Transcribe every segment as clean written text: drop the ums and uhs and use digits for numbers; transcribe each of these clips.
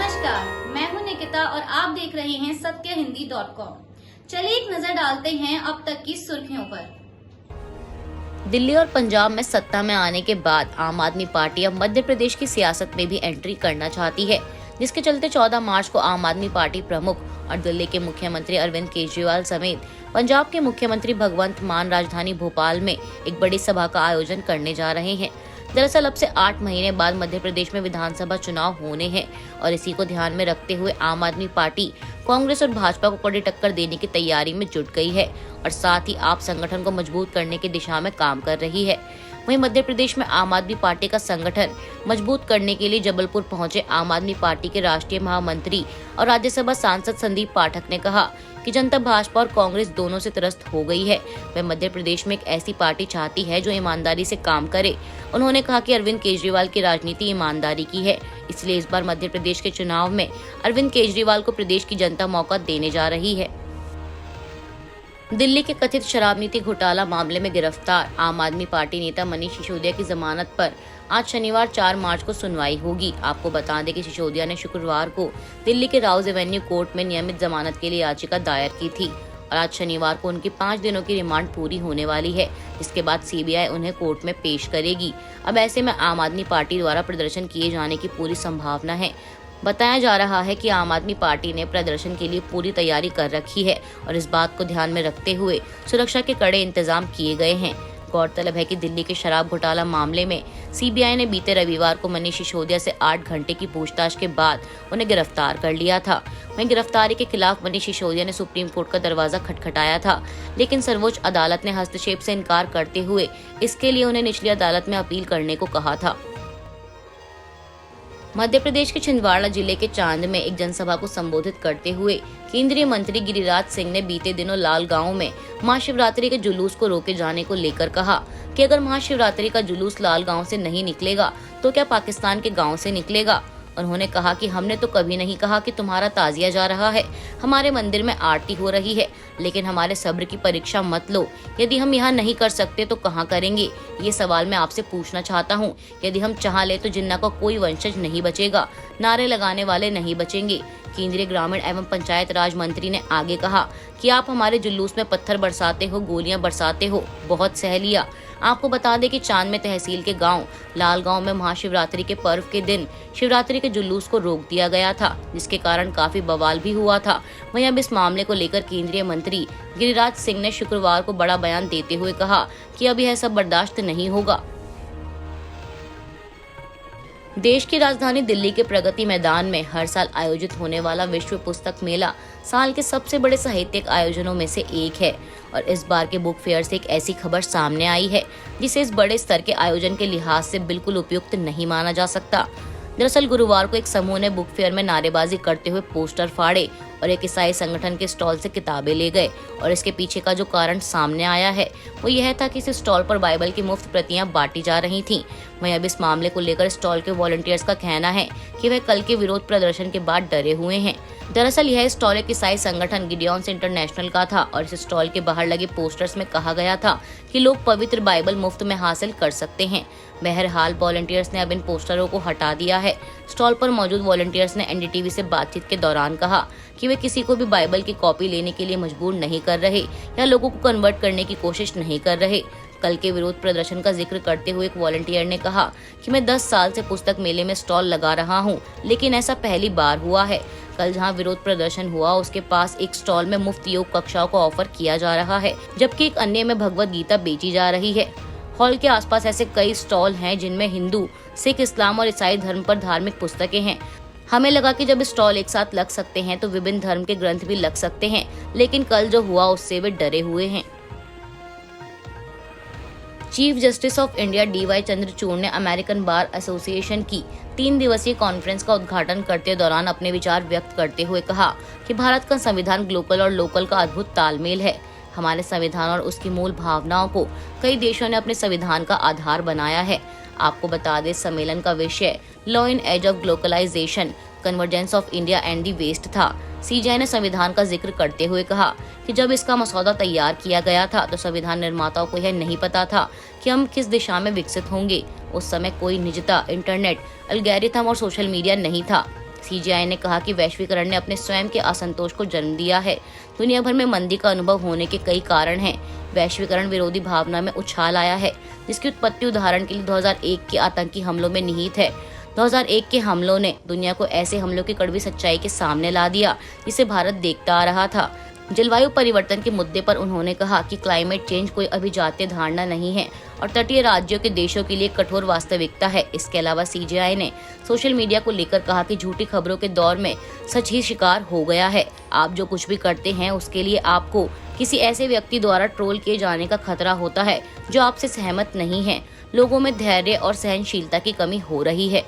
नमस्कार, मैं हूं निकिता और आप देख रहे हैं सत्यहिंदी.com। चलिए एक नजर डालते हैं अब तक की सुर्खियों पर। दिल्ली और पंजाब में सत्ता में आने के बाद आम आदमी पार्टी अब मध्य प्रदेश की सियासत में भी एंट्री करना चाहती है, जिसके चलते 14 मार्च को आम आदमी पार्टी प्रमुख और दिल्ली के मुख्यमंत्री अरविंद केजरीवाल समेत पंजाब के मुख्यमंत्री भगवंत मान राजधानी भोपाल में एक बड़ी सभा का आयोजन करने जा रहे हैं। दरअसल अब से 8 महीने बाद मध्य प्रदेश में विधानसभा चुनाव होने हैं और इसी को ध्यान में रखते हुए आम आदमी पार्टी कांग्रेस और भाजपा को कड़ी टक्कर देने की तैयारी में जुट गई है और साथ ही आप संगठन को मजबूत करने की दिशा में काम कर रही है। वहीं मध्य प्रदेश में आम आदमी पार्टी का संगठन मजबूत करने के लिए जबलपुर पहुंचे आम आदमी पार्टी के राष्ट्रीय महामंत्री और राज्यसभा सांसद संदीप पाठक ने कहा कि जनता भाजपा और कांग्रेस दोनों से त्रस्त हो गई है। वह मध्य प्रदेश में एक ऐसी पार्टी चाहती है जो ईमानदारी से काम करे। उन्होंने कहा कि अरविंद केजरीवाल की राजनीति ईमानदारी की है, इसलिए इस बार मध्य प्रदेश के चुनाव में अरविंद केजरीवाल को प्रदेश की जनता मौका देने जा रही है। दिल्ली के कथित शराब नीति घोटाला मामले में गिरफ्तार आम आदमी पार्टी नेता मनीष सिसोदिया की जमानत पर आज शनिवार 4 मार्च को सुनवाई होगी। आपको बता दें कि सिसोदिया ने शुक्रवार को दिल्ली के राउज एवेन्यू कोर्ट में नियमित जमानत के लिए याचिका दायर की थी और आज शनिवार को उनकी 5 दिनों की रिमांड पूरी होने वाली है, जिसके बाद सीबीआई उन्हें कोर्ट में पेश करेगी। अब ऐसे में आम आदमी पार्टी द्वारा प्रदर्शन किए जाने की पूरी संभावना है। बताया जा रहा है कि आम आदमी पार्टी ने प्रदर्शन के लिए पूरी तैयारी कर रखी है और इस बात को ध्यान में रखते हुए सुरक्षा के कड़े इंतजाम किए गए हैं। गौरतलब है कि दिल्ली के शराब घोटाला मामले में सीबीआई ने बीते रविवार को मनीष सिसोदिया से 8 घंटे की पूछताछ के बाद उन्हें गिरफ्तार कर लिया था। वहीं गिरफ्तारी के खिलाफ मनीष सिसोदिया ने सुप्रीम कोर्ट का दरवाजा खटखटाया था, लेकिन सर्वोच्च अदालत ने हस्तक्षेप से इनकार करते हुए इसके लिए उन्हें निचली अदालत में अपील करने को कहा था। मध्य प्रदेश के छिंदवाड़ा जिले के चांद में एक जनसभा को संबोधित करते हुए केंद्रीय मंत्री गिरिराज सिंह ने बीते दिनों लाल गांव में महाशिवरात्रि के जुलूस को रोके जाने को लेकर कहा कि अगर महाशिवरात्रि का जुलूस लाल गांव से नहीं निकलेगा तो क्या पाकिस्तान के गांव से निकलेगा। उन्होंने कहा कि हमने तो कभी नहीं कहा कि तुम्हारा ताजिया जा रहा है, हमारे मंदिर में आरती हो रही है, लेकिन हमारे सब्र की परीक्षा मत लो। यदि हम यहाँ नहीं कर सकते तो कहाँ करेंगे, ये सवाल मैं आपसे पूछना चाहता हूँ। यदि हम चाह ले तो जिन्ना का कोई वंशज नहीं बचेगा, नारे लगाने वाले नहीं बचेंगे। केंद्रीय ग्रामीण एवं पंचायत राज मंत्री ने आगे कहा कि आप हमारे जुलूस में पत्थर बरसाते हो, गोलियां बरसाते हो, बहुत सह लिया। आपको बता दें कि चांद में तहसील के गांव लाल गांव में महाशिवरात्रि के पर्व के दिन शिवरात्रि के जुलूस को रोक दिया गया था, जिसके कारण काफी बवाल भी हुआ था। वहीं अब इस मामले को लेकर केंद्रीय मंत्री गिरिराज सिंह ने शुक्रवार को बड़ा बयान देते हुए कहा कि अब यह सब बर्दाश्त नहीं होगा। देश की राजधानी दिल्ली के प्रगति मैदान में हर साल आयोजित होने वाला विश्व पुस्तक मेला साल के सबसे बड़े साहित्यिक आयोजनों में से एक है और इस बार के बुक फेयर से एक ऐसी खबर सामने आई है जिसे इस बड़े स्तर के आयोजन के लिहाज से बिल्कुल उपयुक्त नहीं माना जा सकता। दरअसल गुरुवार को एक समूह ने बुक फेयर में नारेबाजी करते हुए पोस्टर फाड़े और एक ईसाई संगठन के स्टॉल से किताबें ले गए और इसके पीछे का जो कारण सामने आया है वो यह था कि इस स्टॉल पर बाइबल की मुफ्त प्रतियां बांटी जा रही थीं। वहीं अब इस मामले को लेकर स्टॉल के वॉलंटियर्स का कहना है कि वह कल के विरोध प्रदर्शन के बाद डरे हुए हैं। दरअसल यह स्टॉल एक ईसाई संगठन गिडियंस इंटरनेशनल का था और इस स्टॉल के बाहर लगे पोस्टर्स में कहा गया था कि लोग पवित्र बाइबल मुफ्त में हासिल कर सकते हैं। बहरहाल वॉलंटियर्स ने अब इन पोस्टरों को हटा दिया है। स्टॉल पर मौजूद वॉलंटियर्स ने एनडीटीवी से बातचीत के दौरान कहा कि वे किसी को भी बाइबल की कॉपी लेने के लिए मजबूर नहीं कर रहे या लोगों को कन्वर्ट करने की कोशिश नहीं कर रहे। कल के विरोध प्रदर्शन का जिक्र करते हुए एक वॉलंटियर ने कहा कि मैं 10 साल से पुस्तक मेले में स्टॉल लगा रहा हूं, लेकिन ऐसा पहली बार हुआ है। कल जहां विरोध प्रदर्शन हुआ उसके पास एक स्टॉल में मुफ्त योग कक्षाओं को ऑफर किया जा रहा है, जबकि एक अन्य में भगवत गीता बेची जा रही है। हॉल के आसपास ऐसे कई स्टॉल हैं जिनमें हिंदू, सिख, इस्लाम और ईसाई धर्म पर धार्मिक पुस्तकें हैं। हमें लगा कि जब स्टॉल एक साथ लग सकते हैं तो विभिन्न धर्म के ग्रंथ भी लग सकते हैं, लेकिन कल जो हुआ उससे वे डरे हुए हैं। Chief justice of India DY Chandrachud ने अमेरिकन बार एसोसिएशन की 3 दिवसीय कॉन्फ्रेंस का उद्घाटन करते दौरान अपने विचार व्यक्त करते हुए कहा कि भारत का संविधान ग्लोबल और लोकल का अद्भुत तालमेल है। हमारे संविधान और उसकी मूल भावनाओं को कई देशों ने अपने संविधान का आधार बनाया है। आपको बता दें सम्मेलन का विषय law in age of globalisation, convergence of India and the west था। सीजेआई ने संविधान का जिक्र करते हुए कहा कि जब इसका मसौदा तैयार किया गया था तो संविधान निर्माताओं को यह नहीं पता था कि हम किस दिशा में विकसित होंगे। उस समय कोई निजता, इंटरनेट, एल्गोरिथम और सोशल मीडिया नहीं था। सीजीआई ने कहा कि वैश्वीकरण ने अपने स्वयं के असंतोष को जन्म दिया है। दुनिया भर में मंदी का अनुभव होने के कई कारण हैं। वैश्वीकरण विरोधी भावना में उछाल आया है, जिसकी उत्पत्ति उदाहरण के लिए 2001 के आतंकी हमलों में निहित है। 2001 के हमलों ने दुनिया को ऐसे हमलों की कड़वी सच्चाई के सामने ला दिया, जिसे भारत देखता आ रहा था। जलवायु परिवर्तन के मुद्दे पर उन्होंने कहा कि क्लाइमेट चेंज कोई अभिजात्य धारणा नहीं है और तटीय राज्यों के देशों के लिए कठोर वास्तविकता है। इसके अलावा सीजीआई ने सोशल मीडिया को लेकर कहा कि झूठी खबरों के दौर में सच ही शिकार हो गया है। आप जो कुछ भी करते हैं उसके लिए आपको किसी ऐसे व्यक्ति द्वारा ट्रोल किए जाने का खतरा होता है जो आपसे सहमत नहीं है। लोगों में धैर्य और सहनशीलता की कमी हो रही है।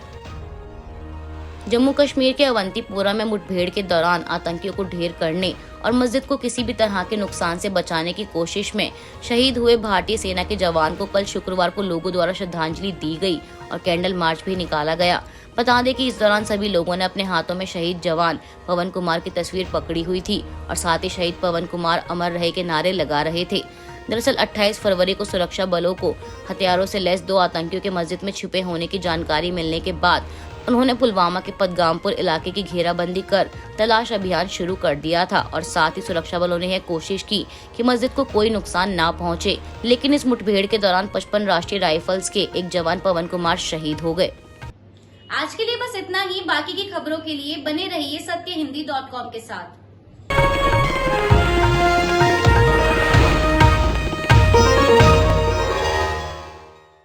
जम्मू कश्मीर के अवंतीपोरा में मुठभेड़ के दौरान आतंकियों को ढेर करने और मस्जिद को किसी भी तरह के नुकसान से बचाने की कोशिश में शहीद हुए भारतीय सेना के जवान को कल शुक्रवार को लोगों द्वारा श्रद्धांजलि दी गई और कैंडल मार्च भी निकाला गया। बता दें कि इस दौरान सभी लोगों ने अपने हाथों में शहीद जवान पवन कुमार की तस्वीर पकड़ी हुई थी और साथ ही शहीद पवन कुमार अमर रहे के नारे लगा रहे थे। दरअसल 28 फरवरी को सुरक्षा बलों को हथियारों से लैस 2 आतंकियों के मस्जिद में छुपे होने की जानकारी मिलने के बाद उन्होंने पुलवामा के पदगामपुर इलाके की घेराबंदी कर तलाश अभियान शुरू कर दिया था और साथ ही सुरक्षा बलों ने यह कोशिश की कि मस्जिद को कोई नुकसान ना पहुंचे। लेकिन इस मुठभेड़ के दौरान 55 राष्ट्रीय राइफल्स के एक जवान पवन कुमार शहीद हो गए। आज के लिए बस इतना ही। बाकी की खबरों के लिए बने रहिए सत्यहिंदी.com के साथ।